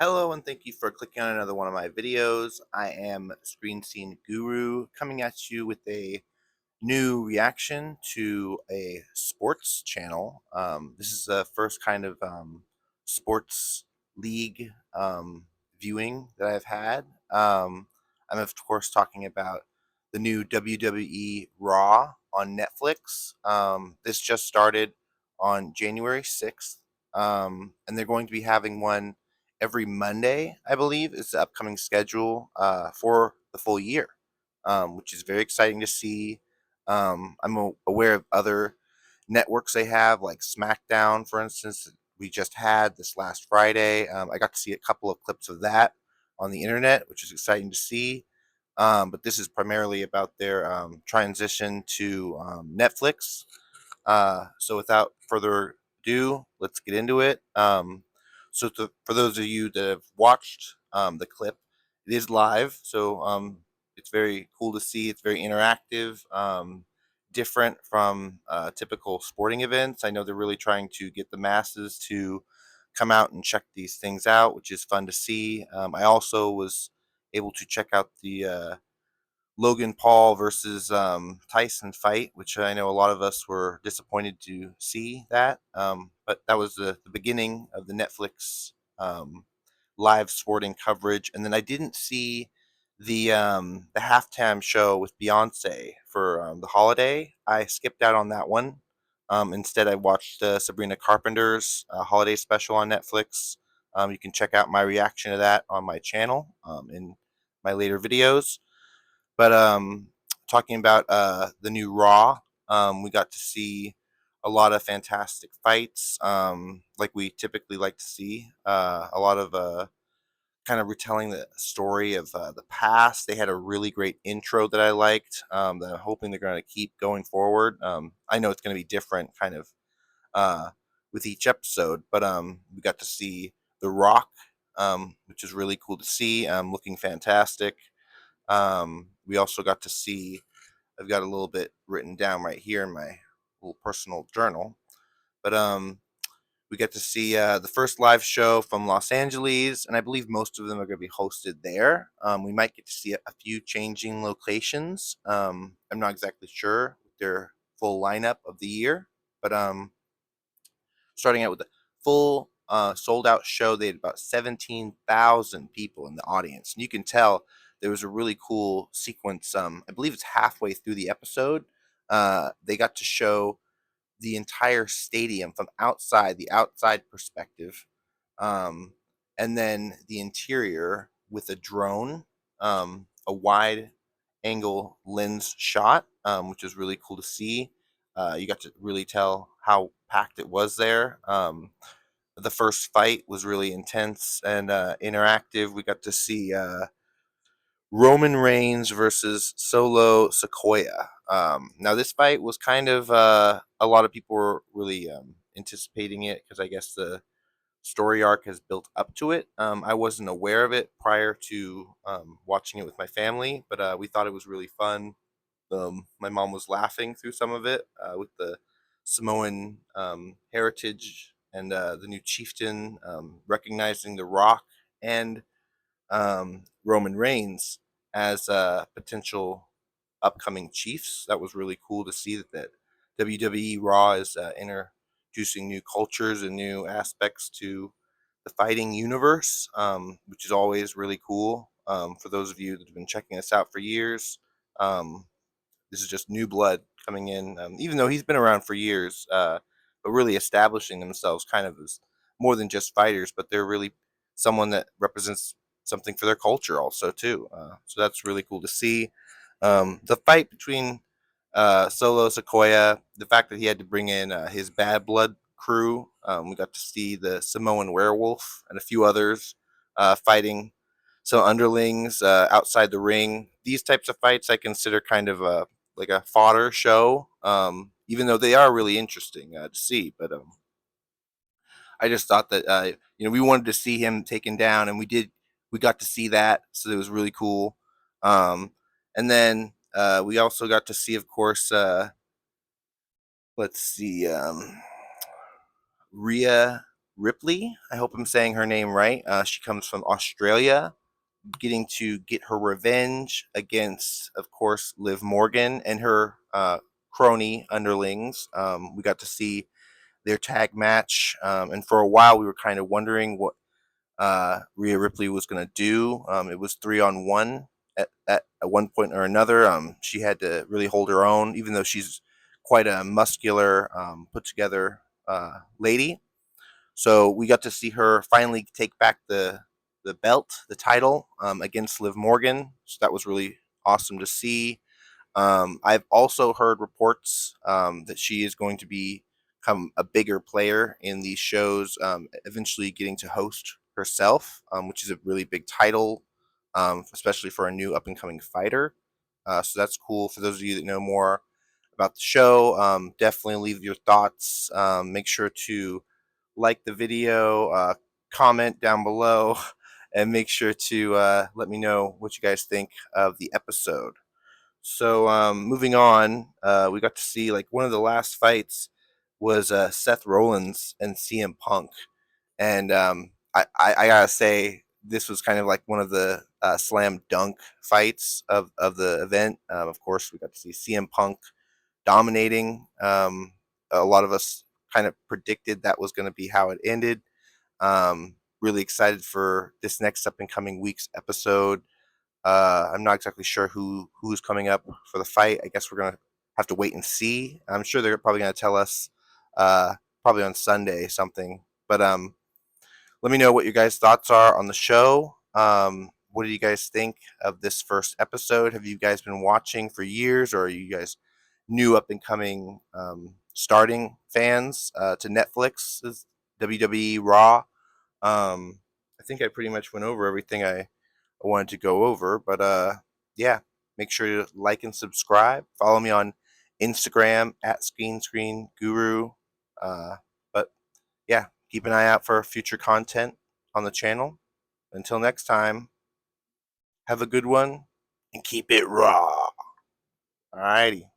Hello and thank you for clicking on another one of my videos. I am Screen Scene Guru coming at you with a new reaction to a sports channel. This is the first kind of sports league viewing that I've had. I'm of course talking about the new WWE RAW on Netflix. This just started on January 6th, and they're going to be having one every Monday, I believe, is the upcoming schedule for the full year, which is very exciting to see. I'm aware of other networks they have, like SmackDown, for instance. We just had this last Friday. I got to see a couple of clips of that on the internet, which is exciting to see. But this is primarily about their transition to Netflix. So without further ado, let's get into it. For those of you that have watched the clip, it is live, so it's very cool to see. It's very interactive, different from typical sporting events. I know they're really trying to get the masses to come out and check these things out, which is fun to see. I also was able to check out the Logan Paul versus Tyson fight, which I know a lot of us were disappointed to see that. But that was the beginning of the Netflix live sporting coverage. And then I didn't see the halftime show with Beyonce for the holiday. I skipped out on that one. Instead, I watched Sabrina Carpenter's holiday special on Netflix. You can check out my reaction to that on my channel in my later videos. But talking about the new Raw, we got to see a lot of fantastic fights, like we typically like to see. A lot of kind of retelling the story of the past. They had a really great intro that I liked. That I'm hoping they're going to keep going forward. I know it's going to be different, kind of uh, with each episode, but we got to see The Rock, which is really cool to see. Looking fantastic. We also got to see, I've got a little bit written down right here in my little personal journal, but we get to see the first live show from Los Angeles, and I believe most of them are going to be hosted there. We might get to see a few changing locations. I'm not exactly sure with their full lineup of the year, but starting out with the full sold out show, they had about 17,000 people in the audience, and you can tell there was a really cool sequence. I believe it's halfway through the episode. They got to show the entire stadium from outside, the outside perspective, um, and then the interior with a drone, a wide angle lens shot, which is really cool to see. You got to really tell how packed it was there. The first fight was really intense and interactive. We got to see Roman Reigns versus Solo Sequoia. Now, this fight was kind of a lot of people were really anticipating it because I guess the story arc has built up to it. I wasn't aware of it prior to watching it with my family, but we thought it was really fun. My mom was laughing through some of it with the Samoan heritage and the new chieftain recognizing The Rock and Roman Reigns as potential upcoming chiefs. That was really cool to see that WWE Raw is introducing new cultures and new aspects to the fighting universe, which is always really cool. For those of you that have been checking us out for years, um, this is just new blood coming in, even though he's been around for years, but really establishing themselves kind of as more than just fighters, but they're really someone that represents something for their culture also too. So that's really cool to see. The fight between Solo Sequoia, the fact that he had to bring in his Bad Blood crew, we got to see the Samoan Werewolf and a few others fighting some underlings outside the ring. These types of fights I consider kind of like a fodder show, even though they are really interesting to see. But I just thought that we wanted to see him taken down, and we did. We got to see that, so it was really cool. Um, and then we also got to see, of course, let's see, Rhea. Ripley. I hope I'm saying her name right. She comes from Australia, getting to get her revenge against, of course, Liv Morgan and her crony underlings. We got to see their tag match, and for a while we were kind of wondering what Rhea Ripley was going to do. It was 3-on-1 at one point or another. She had to really hold her own, even though she's quite a muscular, put together lady. So we got to see her finally take back the belt, the title, against Liv Morgan. So that was really awesome to see. I've also heard reports that she is going to become a bigger player in these shows, eventually getting to host herself, which is a really big title, especially for a new up and coming fighter. So that's cool. For those of you that know more about the show, definitely leave your thoughts. Make sure to like the video, comment down below, and make sure to let me know what you guys think of the episode. So moving on, we got to see like one of the last fights was Seth Rollins and CM Punk, and I gotta say this was kind of like one of the slam dunk fights of the event. Of course, we got to see CM Punk dominating. A lot of us kind of predicted that was going to be how it ended. Really excited for this next up and coming week's episode. I'm not exactly sure who's coming up for the fight. I guess we're gonna have to wait and see. I'm sure they're probably gonna tell us probably on Sunday something. But let me know what your guys' thoughts are on the show. What do you guys think of this first episode? Have you guys been watching for years, or are you guys new up and coming starting fans to Netflix's WWE RAW? I think I pretty much went over everything I wanted to go over, but yeah, make sure to like and subscribe. Follow me on Instagram at Screen Guru. But yeah, keep an eye out for future content on the channel. Until next time, have a good one and keep it raw. Alrighty.